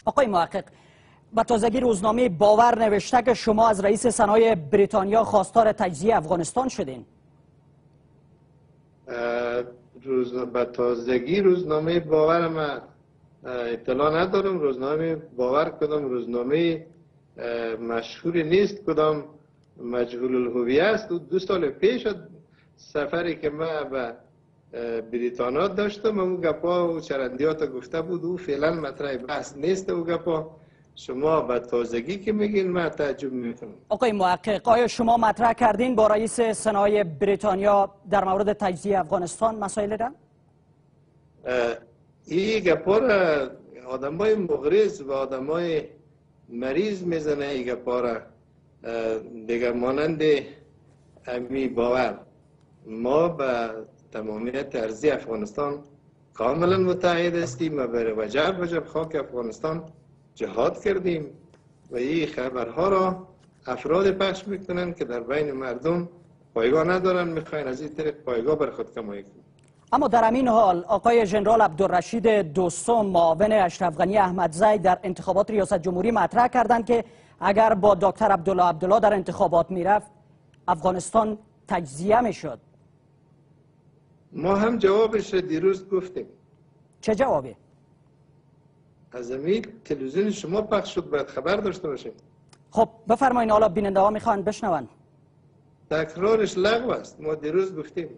آقای محقق، به تازگی روزنامه باور نوشته که شما از رئیس سنای بریتانیا خواستار تجزیه افغانستان شدین. به تازگی روزنامه باور ما اطلاع ندارم. روزنامه باور کدام روزنامه مشهوری نیست، کدام مجهول الهویه است. 2 سال پیش سفری که ما به بریتانیا داشتم، اون گپا و چرندیات گفته بود، او فعلا مطرح بحث نیست. او گپا شما به تازگی که میگین من تعجب میکنم. آقای محقق، آیا شما مطرح کردین با رئیس سنای بریتانیا در مورد تجزیه افغانستان مسائل را؟ این گپا را آدمای مغرض و آدمای مریض میزنه. این گپا را دیگر مانند امی باور. ما به تمامیت ارضی افغانستان کاملا متحد هستیم و بر وجب خاک افغانستان جهاد کردیم و این خبرها را افراد پخش میکنن که در بین مردم پایگاه ندارن، میخواین از این طریق پایگاه بر خود کمایی کنن. اما در همین حال آقای ژنرال عبدالرشید دوستم، معاون اشرف غنی احمدزی، در انتخابات ریاست جمهوری مطرح کردند که اگر با دکتر عبدالله در انتخابات میرفت افغانستان تجزیه میشد. ما هم جوابش را دیروز گفتیم. چه جوابی؟ از همین تلویزیون شما پخش شد، باید خبر داشته باشیم. خب بفرمایید، حالا بیننده ها میخوان بشنون. تکرارش لغو است. ما دیروز گفتیم.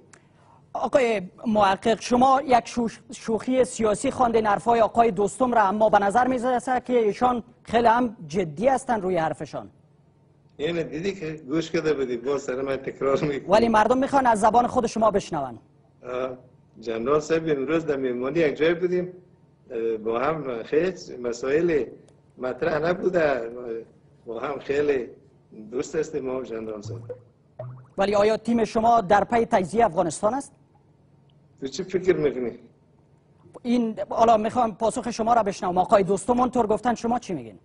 آقای محقق، شما یک شوخی سیاسی خواندین حرفای آقای دوستم را، اما به نظر میرسه که ایشان خیلی هم جدی هستن روی حرفشان. یعنی دیدی که گوش کرده بودی، باز سر من تکرار میکنی. ولی مردم میخوان از زبان خود شما بشنون. جنرال صاحب امروز در مهمانی یک جای بودیم، با هم خیلی مسائل مطرح نبوده، با هم خیلی دوست هستیم ما جنرال صاحب. ولی آیا تیم شما در پی تجزیه افغانستان است؟ تو چی فکر میکنی؟ این حالا میخوام پاسخ شما را بشنوم. آقای دوستم اونطور گفتن، شما چی میگین؟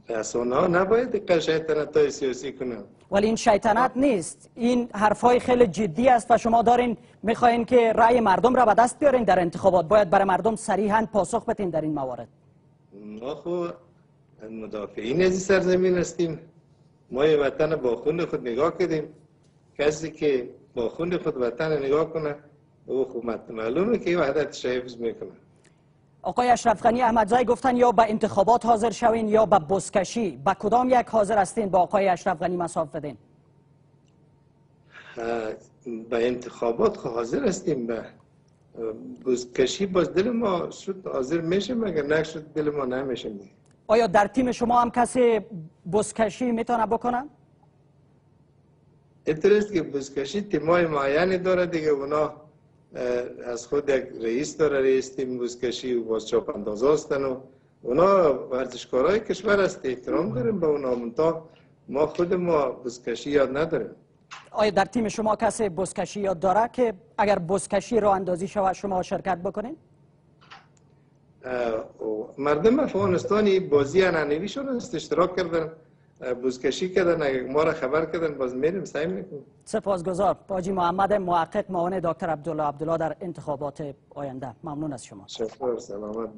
اصلا نباید شیطنت های سیاسی کنن. ولی این شیطنت نیست، این حرفای خیلی جدی است و شما دارین میخواین که رأی مردم را به دست بیارین در انتخابات. باید برای مردم صریحاً پاسخ بدین در این موارد. ما خو مدافعین از سرزمین هستیم. ما وطن با خون خود نگاه کردیم. کسی که با خون خود وطن نگاه کنه او خوب معلومه که وحدت حفظ میکنه. آقای اشرف غنی احمدزی گفتن یا به انتخابات حاضر شوین یا به بزکشی. به کدام یک حاضر هستین با آقای اشرف غنی مساف بدین؟ به انتخابات حاضر هستیم. به بزکشی باز دل ما شد حاضر میشه، مگر نشد دل ما نمیشه. آیا در تیم شما هم کسی بزکشی میتونه بکنه؟ اینطوریست که بزکشی تیمای معینی داره دیگه. اونا از خود یک رئیس داره، رئیس تیم بزکشی و باز چاپ اندازه هستن و اونا ورزشکارای کشور است، احترام داریم به اونا. منتها ما خود ما بزکشی یاد نداریم. آیا در تیم شما کسی بزکشی یاد داره که اگر بزکشی راه اندازی شود شما شرکت بکنین؟ مردم افغانستانی بازی انعنوی شدن است، اشتراک کردن، بزکشی کردن. اگر ما را خبر کردن باز میریم سعی میکنیم. سپاسگزار. حاجی محمد محقق، معاون دکتر عبدالله در انتخابات آینده. ممنون از شما. شکر، سلامت.